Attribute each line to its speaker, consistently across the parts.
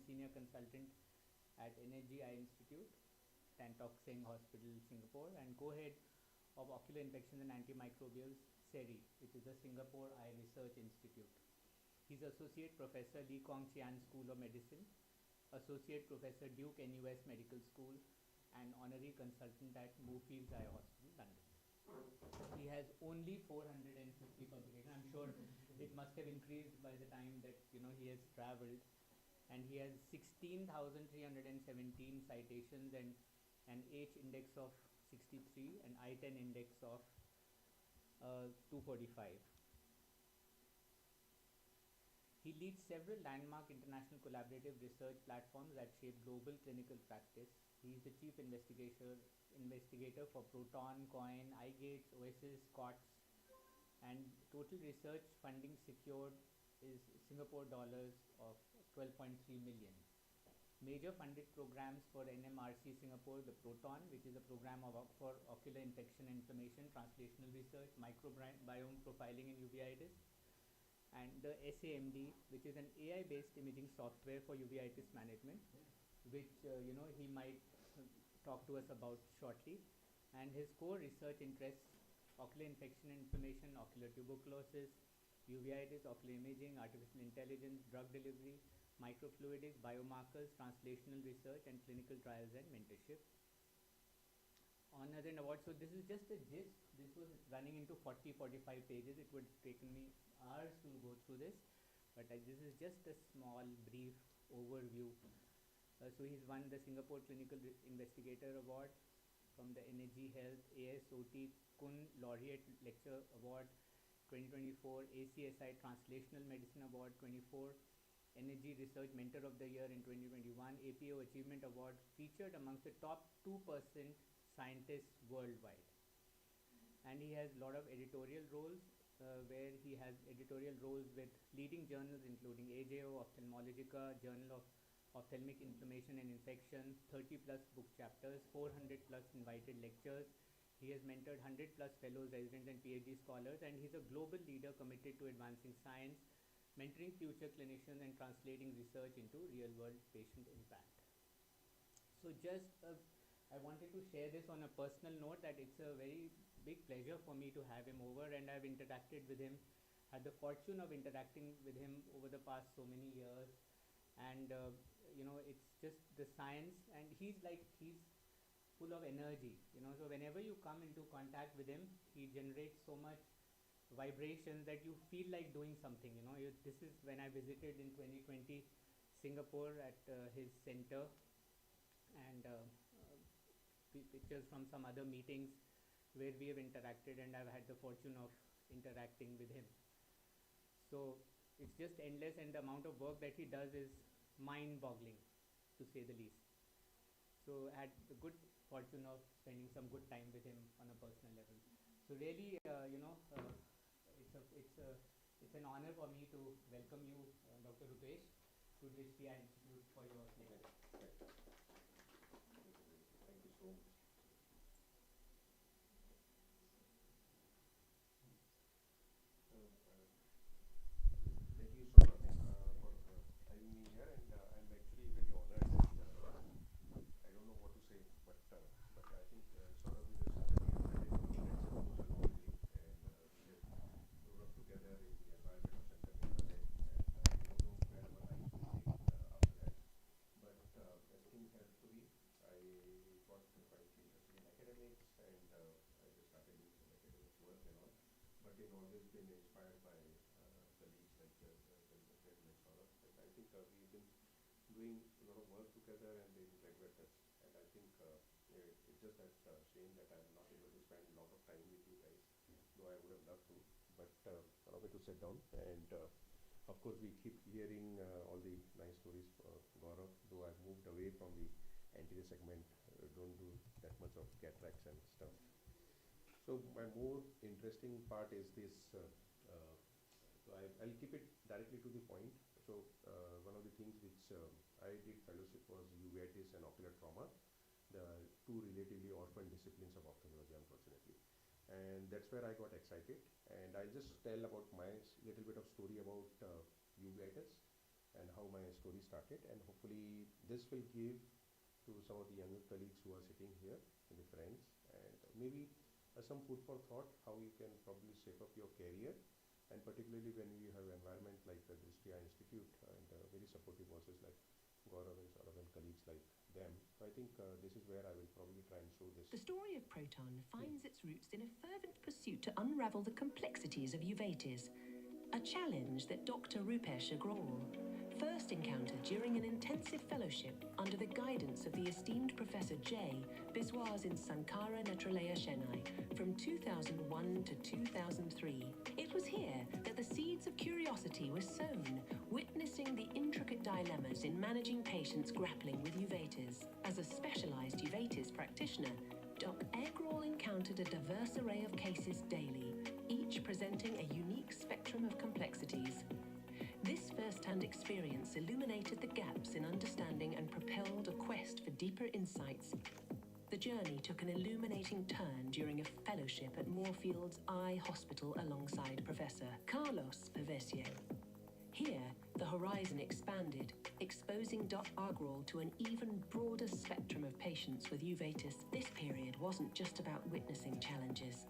Speaker 1: Senior Consultant at Energy Eye Institute, Tan Tock Seng Hospital, Singapore, and co-head of Ocular Infections and Antimicrobials, SERI, which is the Singapore Eye Research Institute. He's Associate Professor Lee Kong Chian School of Medicine, Associate Professor Duke NUS Medical School, and Honorary Consultant at Moorfields Eye Hospital, London. He has only 450 publications. I'm sure it must have increased by the time that he has traveled, and he has 16,317 citations and an H index of 63 and I-10 index of 245. He leads several landmark international collaborative research platforms that shape global clinical practice. He is the chief investigator for Proton, COIN, iGates, Oasis, COTS, and total research funding secured is Singapore dollars of 12.3 million. Major funded programs for NMRC Singapore, the Proton, which is a program for ocular infection and inflammation, translational research, microbiome profiling in uveitis, and the SAMD, which is an AI-based imaging software for uveitis management, which he might talk to us about shortly. And his core research interests: ocular infection and inflammation, ocular tuberculosis, uveitis, ocular imaging, artificial intelligence, drug delivery, microfluidics, biomarkers, translational research, and clinical trials and mentorship. Honors and awards. So this is just a gist. This was running into 40-45 pages. It would have taken me hours to go through this, but this is just a small, brief overview. So he's won the Singapore Clinical Investigator Award from the Energy Health ASOT Kun Laureate Lecture Award 2024, ACSI Translational Medicine Award 24, Energy Research Mentor of the Year in 2021, APO Achievement Award, featured amongst the top 2% scientists worldwide. And he has a lot of editorial roles, where he has editorial roles with leading journals including AJO, Ophthalmologica, Journal of Ophthalmic Inflammation and Infection, 30 plus book chapters, 400 plus invited lectures. He has mentored 100 plus fellows, residents, and PhD scholars, and he's a global leader committed to advancing science, mentoring future clinicians, and translating research into real-world patient impact. So I wanted to share this on a personal note, that it's a very big pleasure for me to have him over, and I've interacted with him, had the fortune of interacting with him over the past so many years, and it's just the science, and he's full of energy, so whenever you come into contact with him, he generates so much vibrations that you feel like doing something. This is when I visited in 2020 Singapore at his center, and pictures from some other meetings where we have interacted, and I've had the fortune of interacting with him. So it's just endless, and the amount of work that he does is mind-boggling, to say the least. So I had the good fortune of spending some good time with him on a personal level. So really, it's an honor for me to welcome you, Dr. Rupesh, to Drishti Eye Institute for your lecture.
Speaker 2: Thank you so much. Thank you so much for having me here, and I'm actually very honored. I don't know what to say, but I think Saurabh is a proposal to me, and we have grown up together in the environment of Center Internet, and I don't know where our lives will take after that. But as things have to be, I got quite interested in academics, and I just started doing some academic work and all, but it's always been inspired by colleagues like Gentleman Saurabh. And I think we've been doing a lot of work together, and they integrate us. And I think it's just that shame that I'm not able to spend a lot of time with you guys, though I would have loved to. But allow me to sit down. And of course, we keep hearing all the nice stories for Gaurav, though I've moved away from the anterior segment, don't do that much of cataracts and stuff. So my more interesting part is this. So I'll keep it directly to the point. So one of the things which I did fellowship was uveitis and ocular trauma, the two relatively orphan disciplines of ophthalmology, unfortunately. And that's where I got excited. And I'll just tell about my little bit of story about uveitis, and how my story started, and hopefully this will give to some of the younger colleagues who are sitting here, the friends, and maybe some food for thought how you can probably shape up your career, and particularly when you have environment like the Drishti Institute and very supportive bosses like Gaurav and Saurav and colleagues like them. So I think this is where I will probably try and show this.
Speaker 3: The story of Proton finds its roots in a fervent pursuit to unravel the complexities of uveitis, a challenge that Dr. Rupesh Agrawal first encountered during an intensive fellowship under the guidance of the esteemed Professor J. Biswas in Sankara Netralaya Chennai from 2001 to 2003. It was here that the seeds of curiosity were sown, witnessing the intricate dilemmas in managing patients grappling with uveitis. As a specialized uveitis practitioner, Dr. Agrawal encountered a diverse array of cases daily, each presenting a unique spectrum of complexities. This first-hand experience illuminated the gaps in understanding and propelled a quest for deeper insights. The journey took an illuminating turn during a fellowship at Moorfields Eye Hospital alongside Professor Carlos Pavesio. Here, the horizon expanded, exposing Dr. Agrawal to an even broader spectrum of patients with uveitis. This period wasn't just about witnessing challenges.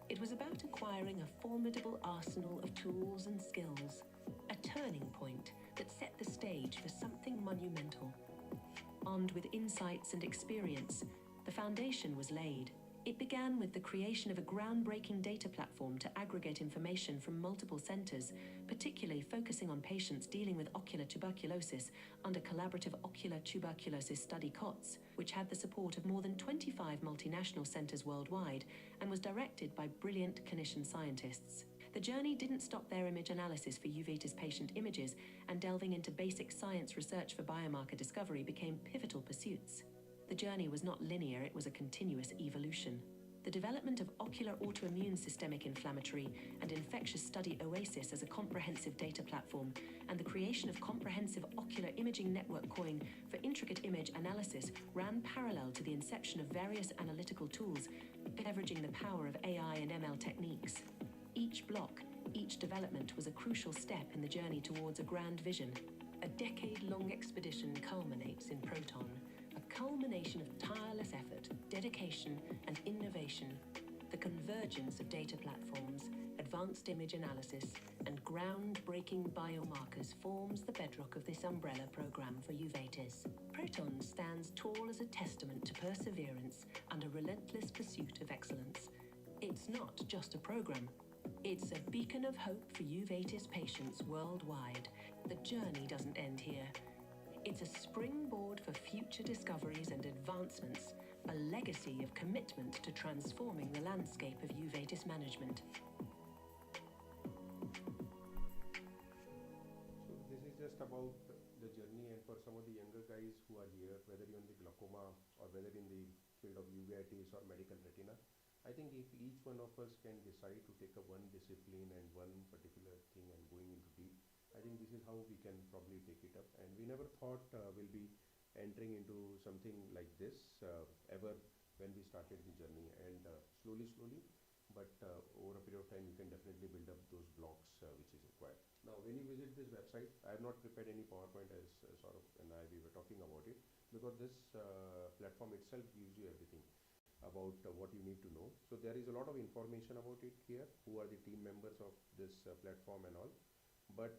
Speaker 3: It was about acquiring a formidable arsenal of tools and skills, a turning point that set the stage for something monumental. Armed with insights and experience, the foundation was laid. It began with the creation of a groundbreaking data platform to aggregate information from multiple centers, particularly focusing on patients dealing with ocular tuberculosis under collaborative ocular tuberculosis study COTS, which had the support of more than 25 multinational centers worldwide and was directed by brilliant clinician scientists. The journey didn't stop there. Image analysis for uveitis patient images and delving into basic science research for biomarker discovery became pivotal pursuits. The journey was not linear, it was a continuous evolution. The development of ocular autoimmune systemic inflammatory and infectious study OASIS as a comprehensive data platform and the creation of comprehensive ocular imaging network COIN for intricate image analysis ran parallel to the inception of various analytical tools, leveraging the power of AI and ML techniques. Each block, each development was a crucial step in the journey towards a grand vision. A decade-long expedition culminates in Proton, a culmination of tireless effort, dedication, and innovation. The convergence of data platforms, advanced image analysis, and groundbreaking biomarkers forms the bedrock of this umbrella program for uveitis. Proton stands tall as a testament to perseverance and a relentless pursuit of excellence. It's not just a program. It's a beacon of hope for uveitis patients worldwide. The journey doesn't end here. It's a springboard for future discoveries and advancements, a legacy of commitment to transforming the landscape of uveitis management.
Speaker 2: So this is just about the journey, and for some of the younger guys who are here, whether you're in the glaucoma or whether in the field of uveitis or medical retina, I think if each one of us can decide to take up one discipline and one particular thing and going into deep, I think this is how we can probably take it up. And we never thought we'll be entering into something like this ever when we started the journey. And slowly, but over a period of time, you can definitely build up those blocks which is required. Now, when you visit this website, I have not prepared any PowerPoint as Saurabh and I we were talking about it, because this platform itself gives you everything about what you need to know. So there is a lot of information about it here, who are the team members of this platform and all. But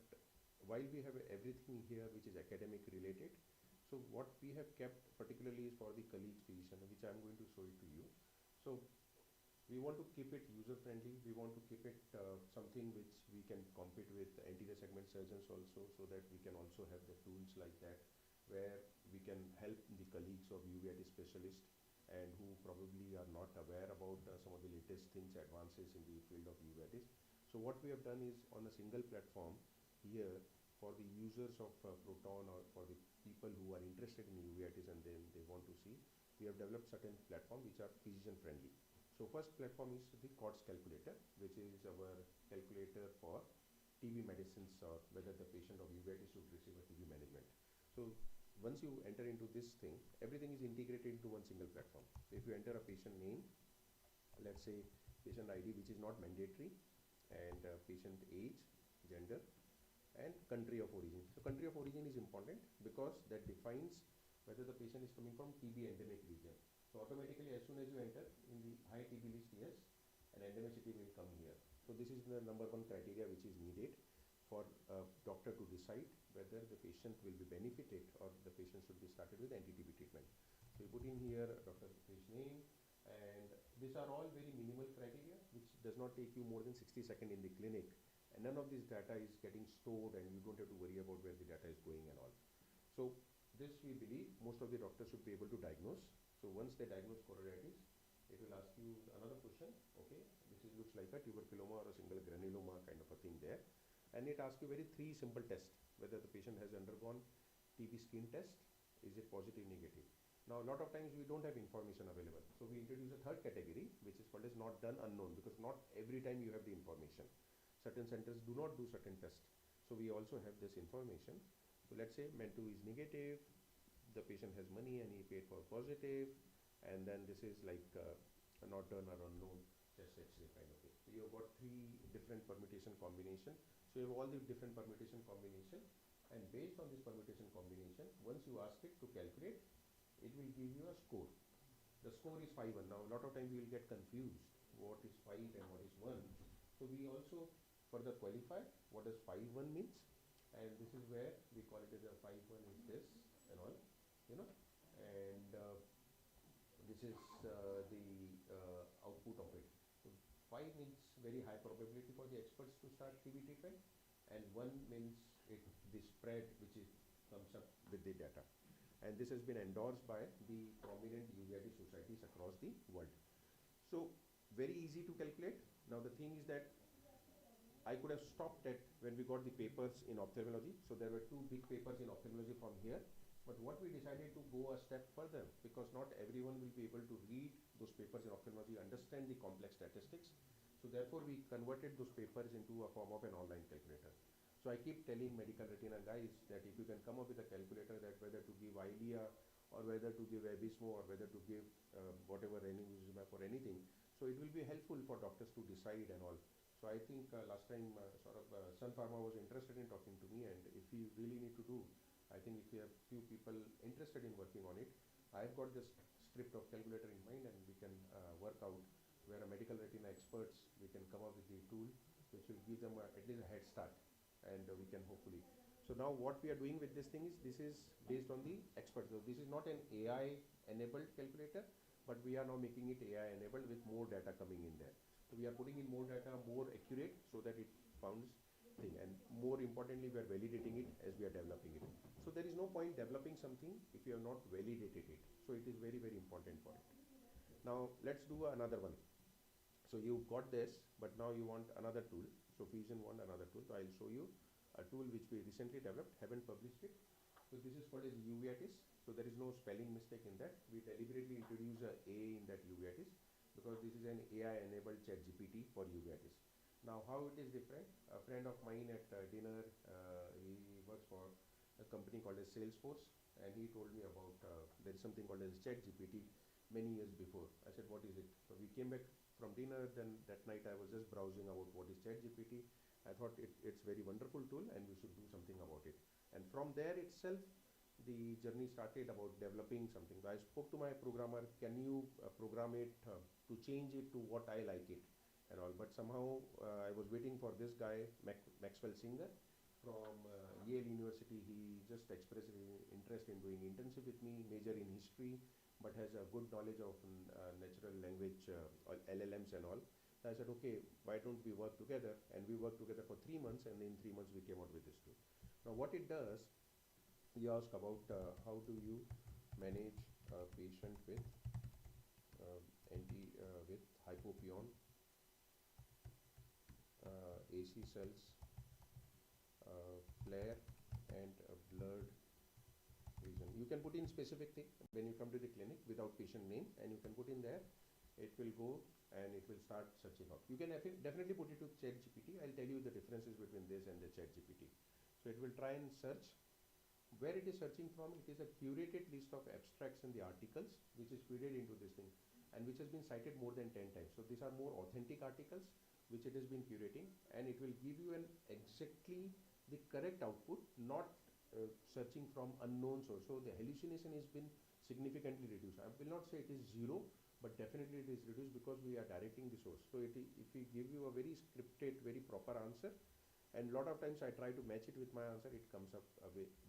Speaker 2: while we have everything here which is academic related, so what we have kept particularly is for the colleagues physician, which I am going to show it to you. So we want to keep it user friendly. We want to keep it something which we can compete with anterior segment surgeons also, so that we can also have the tools like that where we can help the colleagues of uveitis specialists and who probably are not aware about some of the latest things, advances in the field of uveitis. So what we have done is on a single platform here for the users of Proton, or for the people who are interested in uveitis and then they want to see, we have developed certain platforms which are physician friendly. So first platform is the COTS calculator, which is our calculator for TB medicines, or whether the patient of uveitis should receive a TB management. So once you enter into this thing, everything is integrated into one single platform. So if you enter a patient name, let's say patient ID, which is not mandatory, and patient age, gender, and country of origin. So country of origin is important because that defines whether the patient is coming from TB endemic region. So automatically as soon as you enter in the high TB list, yes, and endemicity will come here. So this is the number one criteria which is needed for a doctor to decide whether the patient will be benefited or the patient should be started with anti-TB treatment. So you put in here Dr. Rupesh name, and these are all very minimal criteria which does not take you more than 60 seconds in the clinic, and none of this data is getting stored and you don't have to worry about where the data is going and all. So this we believe most of the doctors should be able to diagnose. So once they diagnose choroiditis, it will ask you another question. Okay, this looks like a tuberculoma or a single granuloma kind of a thing there, and it asks you very three simple tests: whether the patient has undergone TB skin test, is it positive, negative. Now a lot of times we don't have information available, so we introduce a third category which is called as not done, unknown, because not every time you have the information. Certain centers do not do certain tests, so we also have this information. So let's say MEN2 is negative, the patient has money and he paid for positive, and then this is like not done or unknown chest X-ray kind of thing. So you have got three different permutation combination. So you have all the different permutation combination, and based on this permutation combination, once you ask it to calculate, it will give you a score. The score is 5-1. Now a lot of times you will get confused what is 5 and what is 1. So we also further qualify what does 5-1 means, and this is where we call it as a 5-1 is this and all, you know, and this is the output of it. So 5 means very high probability for the experts to start TB treatment, and 1 means the spread which is comes up with the data. And this has been endorsed by the prominent uveitis societies across the world. So very easy to calculate. Now the thing is that I could have stopped at when we got the papers in ophthalmology. So there were 2 big papers in ophthalmology from here. But what we decided to go a step further, because not everyone will be able to read those papers in ophthalmology, understand the complex statistics. So therefore we converted those papers into a form of an online calculator. So I keep telling medical retina guys that if you can come up with a calculator that whether to give Eylea or whether to give Abismo or whether to give whatever ranibizumab or anything, so it will be helpful for doctors to decide and all. So I think last time Sun Pharma was interested in talking to me, and if we really need to do, I think if we have few people interested in working on it, I've got this script of calculator in mind, and we can work out where a medical retina experts, we can come up with the tool which will give them at least a head start, and we can hopefully. So now what we are doing with this thing is, this is based on the experts. So this is not an AI enabled calculator, but we are now making it AI enabled with more data coming in there. So we are putting in more data, more accurate, so that it founds thing, and more importantly we are validating it as we are developing it. So there is no point developing something if you have not validated it. So it is very, very important for it. Now let's do another one. So you got this, but now you want another tool. So Fusion want another tool. So I'll show you a tool which we recently developed, haven't published it. So this is called as uveitis. So there is no spelling mistake in that. We deliberately introduce a A in that uveitis because this is an AI enabled chat GPT for uveitis. Now how it is different? A friend of mine at dinner, he works for a company called as Salesforce, and he told me about there is something called as chat GPT many years before. I said, what is it? So we came back from dinner, then that night I was just browsing about what is chat GPT. I thought it's very wonderful tool and we should do something about it. And from there itself, the journey started about developing something. I spoke to my programmer, can you program it to change it to what I like it and all. But somehow I was waiting for this guy, Maxwell Singer from Yale University. He just expressed interest in doing internship with me, major in history, but has a good knowledge of natural language LLMs and all. So I said, okay, why don't we work together? And we worked together for 3 months, and in 3 months we came out with this tool. Now what it does, you ask about how do you manage a patient with with hypopion, AC cells, flare, and blurred vision. You can put in specific thing when you come to the clinic without patient name, and you can put in there. It will go and it will start searching out. You can definitely put it to ChatGPT. I'll tell you the differences between this and the ChatGPT. So it will try and search. Where it is searching from, it is a curated list of abstracts in the articles which is fed into this thing, and which has been cited more than 10 times. So these are more authentic articles which it has been curating, and it will give you an exactly the correct output, not searching from unknowns also. The hallucination has been significantly reduced. I will not say it is zero, but definitely it is reduced because we are directing the source. So if we give you a very scripted, very proper answer, and a lot of times I try to match it with my answer, it comes up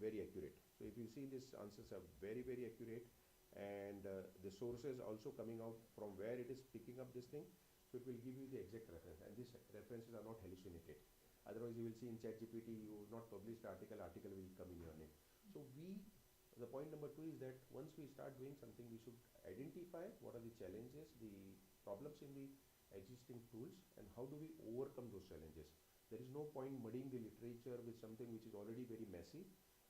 Speaker 2: very accurate. So if you see, these answers are very, very accurate, and the sources also coming out from where it is picking up this thing. So it will give you the exact reference, and these references are not hallucinated. Otherwise you will see in ChatGPT, you will not publish the article will come in your name. So the point number 2 is that once we start doing something, we should identify what are the challenges, the problems in the existing tools, and how do we overcome those challenges. There is no point muddying the literature with something which is already very messy,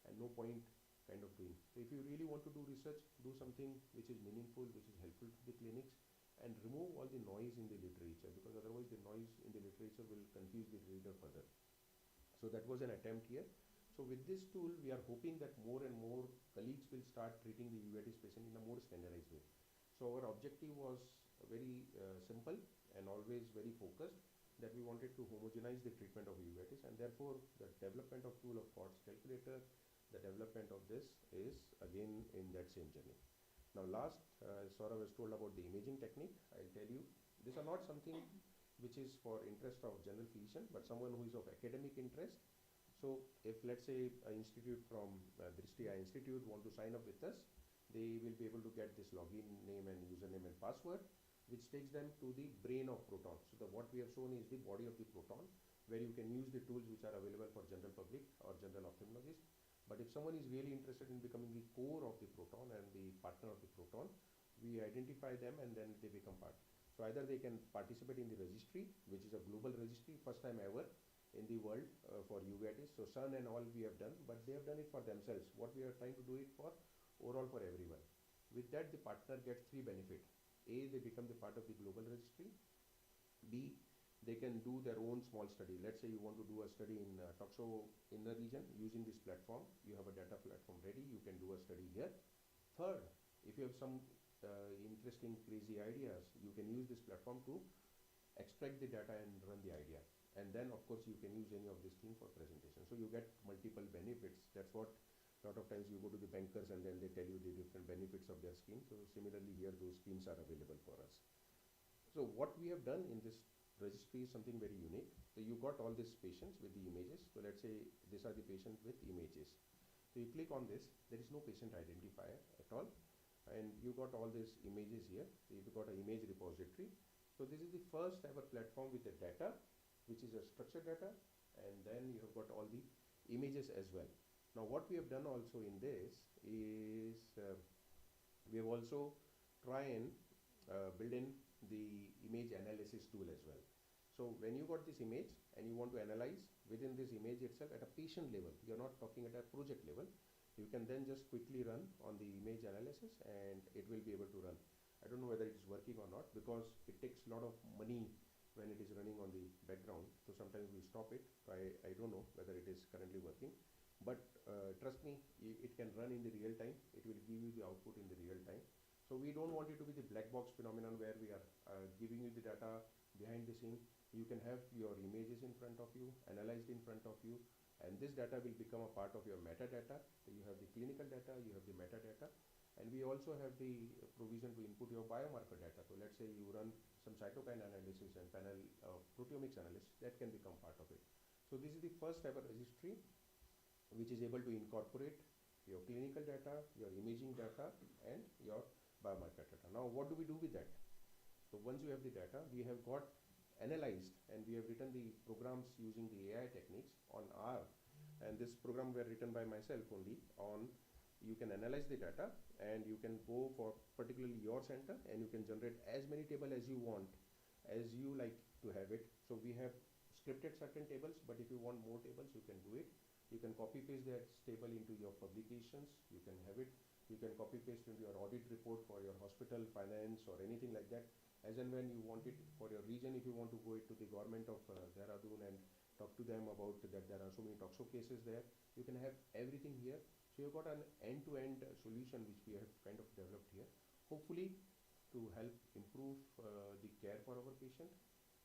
Speaker 2: and no point kind of doing. So if you really want to do research, do something which is meaningful, which is helpful to the clinics, and remove all the noise in the literature, because otherwise the noise in the literature will confuse the reader further. So that was an attempt here. So with this tool, we are hoping that more and more colleagues will start treating the uveitis patient in a more standardized way. So our objective was very simple and always very focused, that we wanted to homogenize the treatment of uveitis, and therefore the development of tool of CORDS calculator, the development of this is again in that same journey. Now last, Saurabh has told about the imaging technique. I'll tell you, these are not something which is for interest of general physician, but someone who is of academic interest. So if let's say an institute from Drishti Eye Institute want to sign up with us, they will be able to get this login name and username and password, which takes them to the brain of proton. So what we have shown is the body of the proton, where you can use the tools which are available for general public or general ophthalmologist. But if someone is really interested in becoming the core of the proton and the partner of the proton, we identify them and then they become part. So either they can participate in the registry, which is a global registry, first time ever in the world for uveitis. So Sun and all we have done, but they have done it for themselves. What we are trying to do it for, overall for everyone. With that, the partner gets 3 benefits. A, they become the part of the global registry. B, they can do their own small study. Let's say you want to do a study in toxo inner region using this platform. You have a data platform ready. You can do a study here. Third, if you have some interesting, crazy ideas, you can use this platform to extract the data and run the idea. And then, of course, you can use any of this thing for presentation. So you get multiple benefits. That's what a lot of times you go to the bankers and then they tell you the different benefits of their scheme. So similarly here, those schemes are available for us. So what we have done in this registry is something very unique. So you got all these patients with the images. So let's say these are the patients with images. So you click on this, there is no patient identifier at all. And you got all these images here. So you've got an image repository. So this is the first ever platform with the data, which is a structured data. And then you have got all the images as well. Now what we have done also in this is we have also try and build in the image analysis tool as well. So when you got this image and you want to analyze within this image itself at a patient level, you're not talking at a project level, you can then just quickly run on the image analysis and it will be able to run. I don't know whether it is working or not, because it takes a lot of money when it is running on the background. So sometimes we stop it. So I don't know whether it is currently working, but trust me, it can run in the real time. It will give you the output in the real time. So we don't want it to be the black box phenomenon where we are giving you the data behind the scene. You can have your images in front of you, analyzed in front of you, and this data will become a part of your metadata. So you have the clinical data, you have the metadata, and we also have the provision to input your biomarker data. So let's say you run some cytokine analysis and panel proteomics analysis, that can become part of it. So this is the first ever registry which is able to incorporate your clinical data, your imaging data, and your biomarker data. Now what do we do with that? So once you have the data, we have got analyzed and we have written the programs using the AI techniques on R, and this program were written by myself only on. You can analyze the data and you can go for particularly your center and you can generate as many tables as you want, as you like to have it. So we have scripted certain tables, but if you want more tables, you can do it. You can copy paste that table into your publications. You can have it. You can copy paste into your audit report for your hospital, finance, or anything like that. As and when you want it for your region, if you want to go to the government of Dehradun and talk to them about that there are so many toxo cases there, you can have everything here. So you've got an end-to-end solution which we have kind of developed here, hopefully to help improve the care for our patient,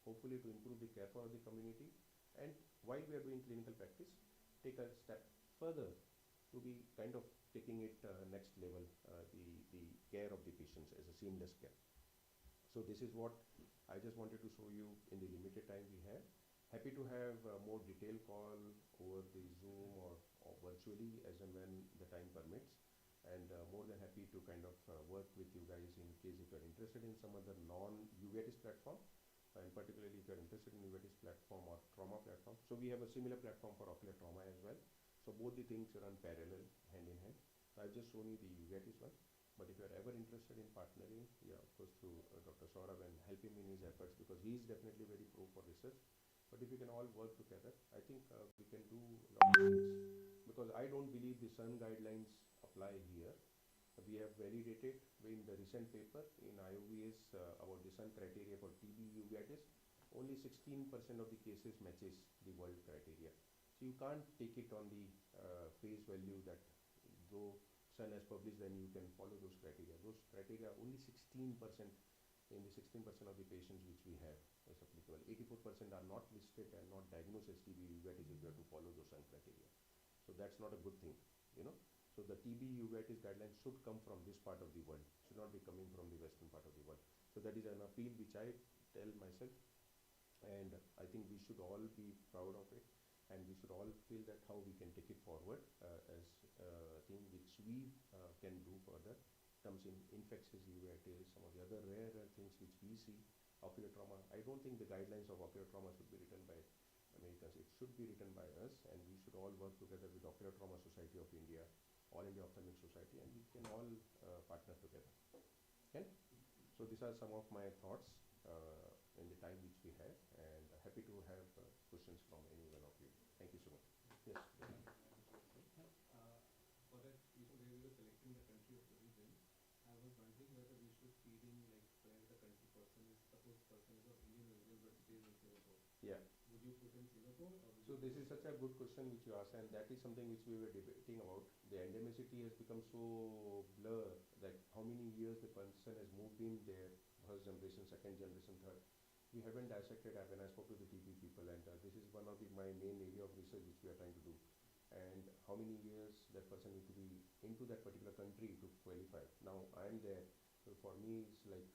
Speaker 2: hopefully to improve the care for the community, and while we are doing clinical practice, take a step further to be kind of taking it next level, the care of the patients as a seamless care. So this is what I just wanted to show you in the limited time we have. Happy to have more detailed call over the Zoom or virtually as and when the time permits, and more than happy to kind of work with you guys in case if you're interested in some other non-uveitis platform, and particularly if you're interested in uveitis platform or trauma platform. So we have a similar platform for ocular trauma as well. So both the things run parallel, hand in hand. So I've just shown you the uveitis one. But if you're ever interested in partnering, yeah, of course through Dr. Saurabh and help him in his efforts, because he is definitely very pro for research. But if we can all work together, I think we can do a lot of things. Because I don't believe the Sun guidelines apply here. We have validated in the recent paper in IOVS about the Sun criteria for TB uveitis. Only 16% of the cases matches the world criteria. So you can't take it on the face value that though Sun has published, then you can follow those criteria. Those criteria only 16% in the 16% of the patients which we have is applicable. 84% are not listed and not diagnosed as TB uveitis if you have to follow those Sun criteria. So that's not a good thing, you know. So the TB uveitis guidelines should come from this part of the world, should not be coming from the western part of the world. So that is an appeal which I tell myself, and I think we should all be proud of it. And we should all feel that how we can take it forward as a thing which we can do further. Comes in infectious uveitis, some of the other rarer things which we see, ocular trauma. I don't think the guidelines of ocular trauma should be written by Americans. It should be written by us, and we should all work together with Ocular Trauma Society of India, All India Ophthalmic Society, and we can all partner together. Okay? So these are some of my thoughts in the time which we have, and happy to have questions from any one of you. Thank you so much. Yes.
Speaker 4: For that, where we were selecting the country of origin, I was wondering whether we should feed in like where the country person is, suppose person is of Indian origin but stays in Singapore.
Speaker 2: Yeah.
Speaker 4: Would you put in Singapore or would
Speaker 2: So this is such a good question which you asked, and that is something which we were debating about. The endemicity has become so blur that how many years the person has moved in there, first generation, second generation, third. We haven't dissected when I spoke to the TB people, and this is one of my main area of research which we are trying to do. And how many years that person need to be into that particular country to qualify. Now I'm there, so for me it's like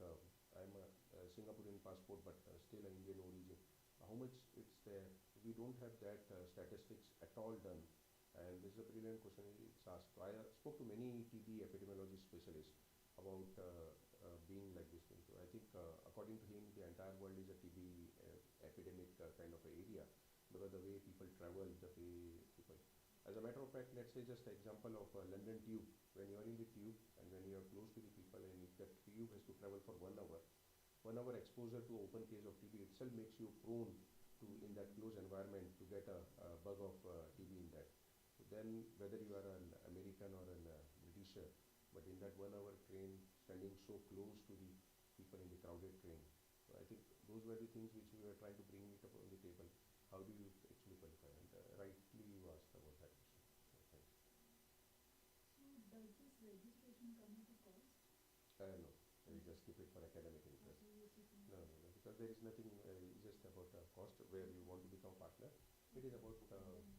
Speaker 2: I'm a Singaporean passport but still an Indian origin. How much it's there? We don't have that statistics at all done, and this is a brilliant question it's asked. So I spoke to many TB epidemiology specialists about being like this thing. So I think according to him the entire world is a TB epidemic kind of a area, because the way people travel, the way people, as a matter of fact, let's say just an example of London Tube. When you are in the tube and when you are close to the people, and if that tube has to travel for 1 hour, 1 hour exposure to open case of TB itself makes you prone to, in that close environment, to get a bug of TB in that. So then whether you are an American or an Britisher, but in that 1 hour train, standing so close to the people in the crowded train. So I think those were the things which we were trying to bring it up on the table. How do you actually qualify? And rightly you asked about that question. So, thanks.
Speaker 5: So does this registration come at a cost?
Speaker 2: No, we just keep it for academic interest. No, because there is nothing just about cost where you want to become partner. It is about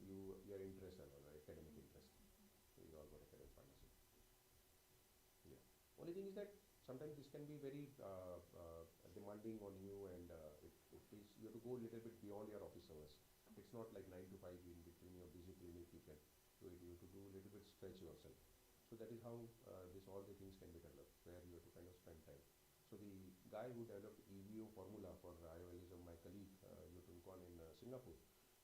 Speaker 2: your interest and all, academic interest. So you all got academic partnership. Yeah. Only thing is that sometimes this can be very demanding on you, and it is, you have to go a little bit beyond your office hours. It's not like 9 to 5 in between your busy clinic. You can do it. You have to do a little bit stretch yourself. So that is how all the things can be developed, where you have to kind of spend time. So the guy who developed EVO formula for IOLism, my colleague, you have to recall, in Singapore,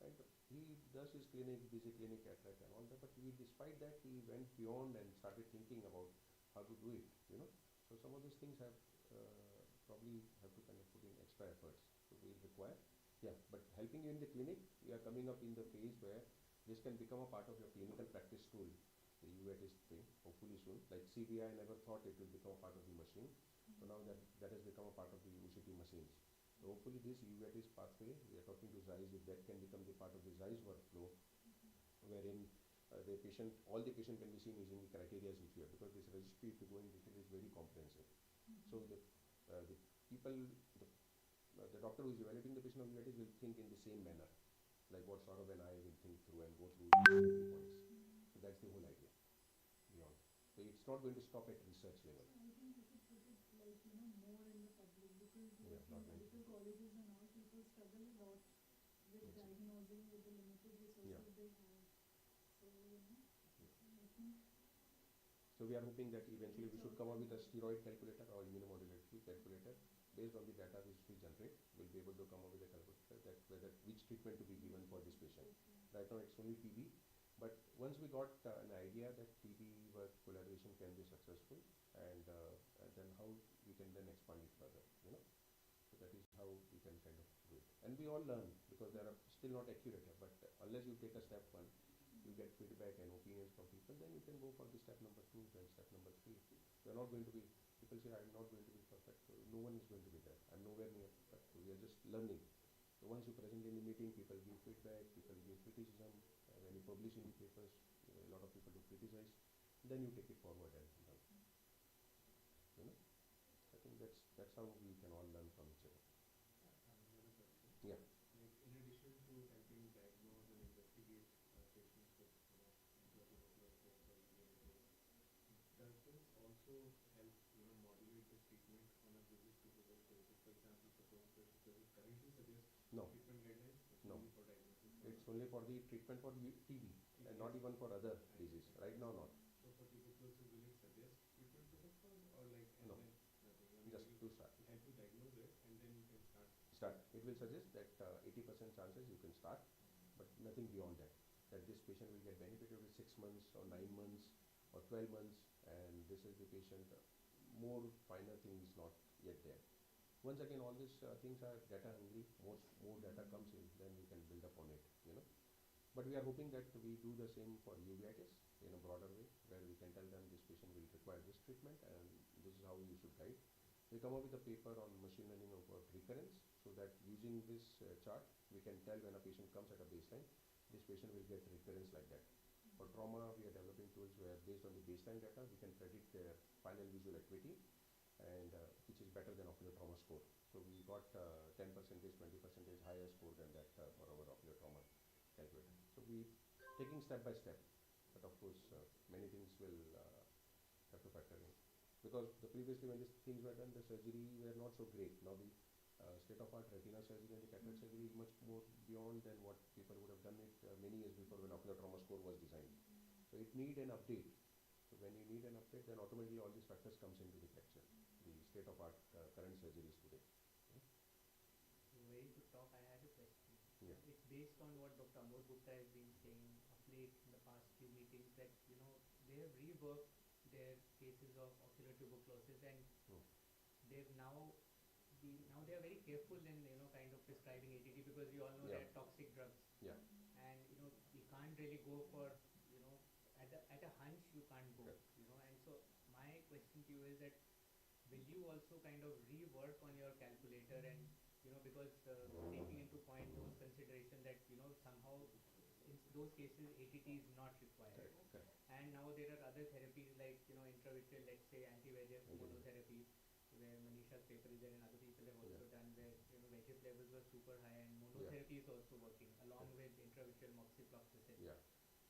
Speaker 2: and he does his clinic, busy clinic, cataract and all that, but despite that, he went beyond and started thinking about how to do it, you know. So some of these things have probably have to kind of put in extra efforts. So we require, yeah, but helping you in the clinic, we are coming up in the phase where this can become a part of your clinical practice tool. The uveitis thing, hopefully soon. Like CBI, I never thought it will become a part of the machine. So now that has become a part of the UCT machines. So hopefully this uveitis pathway, we are talking to Zeiss, if that can become the part of the Zeiss workflow, wherein the patient, all the patient can be seen using the criteria which we have, because this registry, if you go in detail, is very comprehensive. So the people, the doctor who is evaluating the patient of uveitis will think in the same manner. like what Saurabh and I will think through and go through the points. So that's the whole idea beyond. So it's not going to stop at research level.
Speaker 5: I think we should put it like, more in the public, because
Speaker 2: Yeah,
Speaker 5: like
Speaker 2: not
Speaker 5: in
Speaker 2: many
Speaker 5: medical
Speaker 2: people.
Speaker 5: colleges and all, people struggle a lot with
Speaker 2: Yes.
Speaker 5: diagnosing with the limited resources
Speaker 2: Yeah.
Speaker 5: they have. So, I think
Speaker 2: So we are hoping that eventually we
Speaker 5: reach
Speaker 2: should
Speaker 5: out
Speaker 2: come up
Speaker 5: to
Speaker 2: with a
Speaker 5: more.
Speaker 2: steroid calculator or immunomodulatory calculator. Based on the data which we generate, we'll be able to come up with a calculator that whether which treatment to be given for this patient. Right now it's only TB, but once we got an idea that TB work collaboration can be successful, and then how we can then expand it further, So that is how we can kind of do it. And we all learn because they are still not accurate, but unless you take a step one, you get feedback and opinions from people, then you can go for the step number 2, then step number 3. We are not going to be, people say I'm not going to be perfect, so no one is going to be there. I'm nowhere near perfect, so we are just learning. So once you present in the meeting, people give feedback, people give criticism, when you publish in the papers, a lot of people do criticize, then you take it forward and learn. I think that's how we can all learn from each other.
Speaker 4: Another question.
Speaker 2: Yeah.
Speaker 4: Like in addition to helping diagnose and investigate patients with intraocular growth or uveitis, does this also help modulate this treatment on a visit to visit basis? For example, suppose does it currently suggest
Speaker 2: No.
Speaker 4: treatment guidelines? It's
Speaker 2: No.
Speaker 4: only for diagnosis.
Speaker 2: It's only for the treatment for TB and not even for other disease. Right now, not.
Speaker 4: So for tuberculosis, will it suggest treatment protocol or like and
Speaker 2: No.
Speaker 4: then nothing? I mean,
Speaker 2: Just to start.
Speaker 4: will help you diagnose it and then you can start.
Speaker 2: It will suggest that 80% chances you can start, but nothing beyond that. That this patient will get benefited with 6 months or 9 months or 12 months, and this is the patient. More finer thing is not yet there. Once again, all these things are data hungry. More data comes in, then we can build upon it. But we are hoping that we do the same for uveitis in a broader way, where we can tell them this patient will require this treatment and this is how you should guide. We come up with a paper on machine learning about recurrence, so that using this chart, we can tell when a patient comes at a baseline, this patient will get recurrence like that. For trauma, we are developing tools where based on the baseline data, we can predict their final visual acuity, and which is better than ocular trauma score. So we got 10%, 20% higher score than that for our ocular trauma calculator. So we taking step by step, but of course many things will have to factor in, because previously when these things were done, the surgery were not so great. Now the state-of-art retina surgery and the cataract surgery is much more beyond than what people would have done it many years before when ocular trauma score was designed. So it need an update. So when you need an update, then automatically all these factors comes into the picture. The state-of-art current surgeries today.
Speaker 1: So very good talk. I had a question.
Speaker 2: Yeah.
Speaker 1: It's based on what Dr. Amod Gupta has been saying of late in the past few meetings, that they have reworked their cases of ocular tuberculosis, and they've now they are very careful in kind of prescribing ATT, because we all know
Speaker 2: Yeah.
Speaker 1: they are toxic drugs.
Speaker 2: Yeah.
Speaker 1: And we can't really go for at a hunch you can't go.
Speaker 2: Correct.
Speaker 1: And so my question to you is that, will you also kind of rework on your calculator, and because taking into point those consideration that somehow in those cases ATT is not required.
Speaker 2: Correct.
Speaker 1: And now there are other therapies like intravitreal, let's say anti-VEGF
Speaker 2: Anti-VEGF.
Speaker 1: monotherapy, where Manisha's paper is there and other people have also done, where VEGF levels were super high, and monotherapy is also working along with intravitreal moxifloxacin.
Speaker 2: Yeah.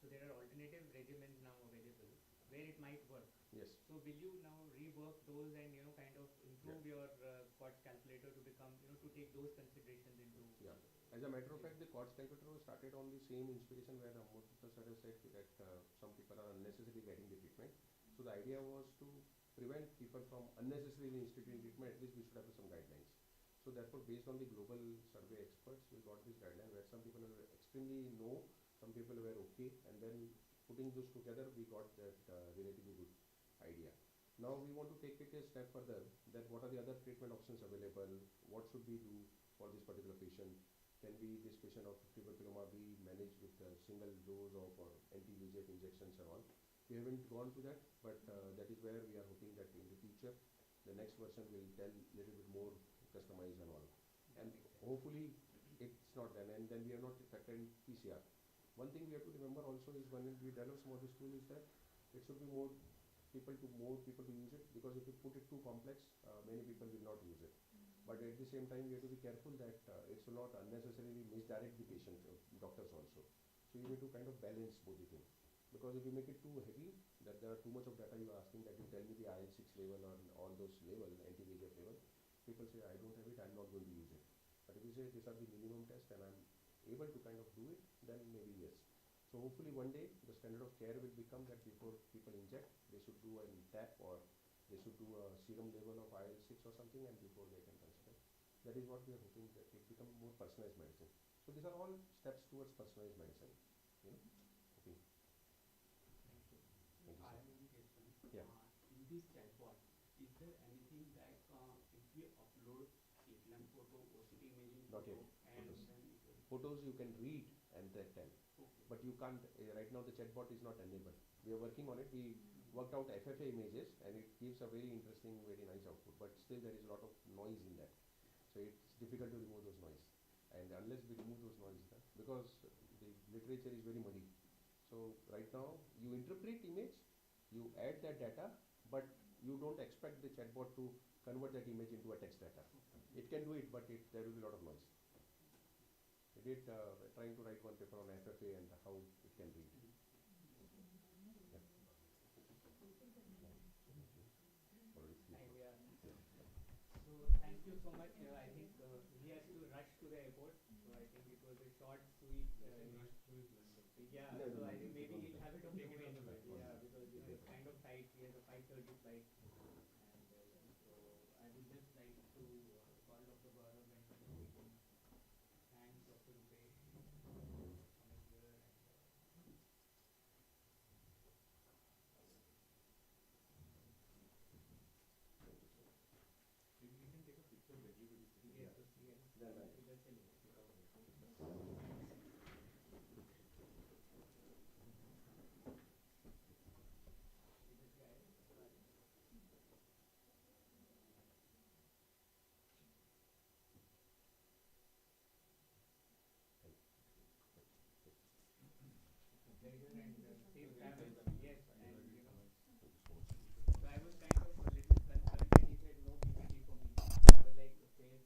Speaker 1: So there are alternative regimens now available where it might work.
Speaker 2: Yes.
Speaker 1: So will you now rework those and kind of improve your COTS calculator to become to take those considerations into?
Speaker 2: Yeah. As a matter of fact, the COTS calculator was started on the same inspiration where Amod sir has said that some people are unnecessarily getting the treatment. So the idea was to prevent people from unnecessarily instituting treatment. At least we should have some guidelines. So therefore, based on the global survey experts, we got this guideline where some people were extremely no, some people were okay, and then putting those together, we got that relatively good idea. Now we want to take it a step further, that what are the other treatment options available, what should we do for this particular patient, can this patient of tuberculoma be managed with a single dose of anti-VEGF injections and all. We haven't gone to that, but that is where we are hoping that in the future, the next version will tell a little bit more customized and all. And hopefully it's not done, and then we are not factoring PCR. One thing we have to remember also is when we develop some of this tool is that it should be more people to use it, because if you put it too complex, many people will not use it. But at the same time, we have to be careful that it should not unnecessarily misdirect the patient, doctors also. So you need to kind of balance both the things. Because if you make it too heavy, that there are too much of data you are asking, that you tell me the IL-6 level or all those level, anti-VEGF level, people say, I don't have it, I'm not going to use it. But if you say these are the minimum tests and I'm able to kind of do it, then maybe yes. So hopefully one day the standard of care will become that before people inject, they should do a tap or they should do a serum level of IL-6 or something, and before they can consider. That is what we are hoping, that it become more personalized medicine. So these are all steps towards personalized medicine. You know? Okay.
Speaker 6: Thank you.
Speaker 2: Thank you,
Speaker 6: I
Speaker 2: sir.
Speaker 6: have one question.
Speaker 2: Yeah.
Speaker 6: In this chatbot, is there anything like if we upload acclaimed photo, OCT imaging
Speaker 2: Not
Speaker 6: photo,
Speaker 2: yet.
Speaker 6: and
Speaker 2: Photos.
Speaker 6: then it will
Speaker 2: Photos you can read and then tell.
Speaker 6: okay.
Speaker 2: But you can't, right now the chatbot is not enabled. We are working on it. We worked out FFA images and it gives a very interesting, very nice output. But still there is a lot of noise in that. So it's difficult to remove those noise. And unless we remove those noise, because the literature is very muddy. So right now you interpret image, you add that data, but you don't expect the chatbot to convert that image into a text data. It can do it, but there will be a lot of noise. I did trying to write one paper on FFA and how it can read. Yeah. Already three
Speaker 1: Thank
Speaker 2: hours.
Speaker 1: you.
Speaker 2: Yeah.
Speaker 1: So thank you so much. I think he has to rush to the airport. So I think it was a short, sweet. Yeah.
Speaker 2: No,
Speaker 1: So
Speaker 2: no,
Speaker 1: I
Speaker 2: no,
Speaker 1: think maybe
Speaker 2: no,
Speaker 1: he'll have it on the
Speaker 2: take it
Speaker 1: way
Speaker 2: on the
Speaker 1: anyway.
Speaker 2: flight.
Speaker 1: Yeah, because it's kind of tight. He has a 5:30 flight, and so I would just like to call Dr. Gaurav and we can thank Dr. Rupesh coming here and.
Speaker 2: Thank you, sir.
Speaker 4: Maybe we can take a picture of everybody sitting
Speaker 1: Yes,
Speaker 4: here.
Speaker 1: yes.
Speaker 2: Then I-
Speaker 1: इधर से लेंगे. इधर से आए. Pleasure and safe travels. Yes, and you know.
Speaker 2: Thank you so much.
Speaker 1: So I was kind of a little concerned when he said no PPT for me. I was like, okay,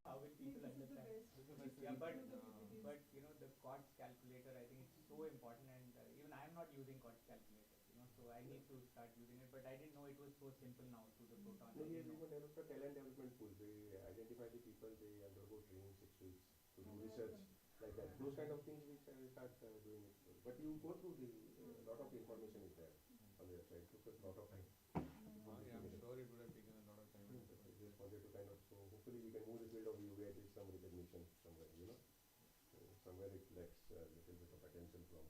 Speaker 1: how will people
Speaker 5: This is the
Speaker 1: understand?
Speaker 5: best.
Speaker 1: Yeah, but
Speaker 5: Do the PPTs.
Speaker 1: you know the COTS calculator, I think it's so important, and even I am not using COTS calculator, you know, so I need to start using it. But I didn't know it was so simple now through the Proton.
Speaker 2: No,
Speaker 1: I
Speaker 2: we have
Speaker 1: didn't
Speaker 2: even
Speaker 1: know.
Speaker 2: developed a talent development pool. They identify the people, they undergo training 6 weeks to do research like that. Those kind of things we start doing it. But you go through the lot of information is there on the website. It took us a lot of time.
Speaker 4: Yeah, I'm sure it would have taken a lot of time.
Speaker 2: I just wanted to kind of, so hopefully we can move the field of uveitis some recognition somewhere, you know. So somewhere it lacks a little bit of attention from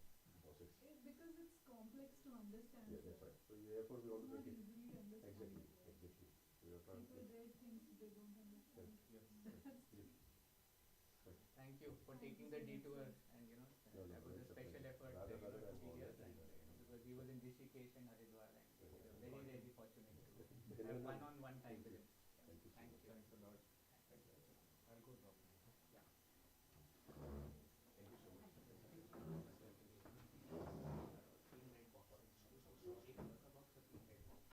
Speaker 2: bosses.
Speaker 5: Because it's complex to understand.
Speaker 2: Yeah, that's right. So therefore we want
Speaker 5: It's
Speaker 2: to
Speaker 5: not
Speaker 2: make it.
Speaker 5: easily understandable.
Speaker 2: Exactly. We are trying to.
Speaker 5: People read things they don't understand.
Speaker 2: Yes. Right.
Speaker 1: Thank you for
Speaker 5: Thank
Speaker 1: taking
Speaker 5: you
Speaker 1: the
Speaker 5: so much,
Speaker 1: detour,
Speaker 5: sir.
Speaker 1: and you know
Speaker 2: No,
Speaker 1: that was a
Speaker 2: it's a
Speaker 1: special
Speaker 2: pleasure.
Speaker 1: effort
Speaker 2: Rather
Speaker 1: to
Speaker 2: than
Speaker 1: be here,
Speaker 2: always
Speaker 1: and
Speaker 2: in
Speaker 1: because he was in Rishikesh and Haridwar, and we were very fortunate to
Speaker 2: Yeah.
Speaker 1: have one-on-one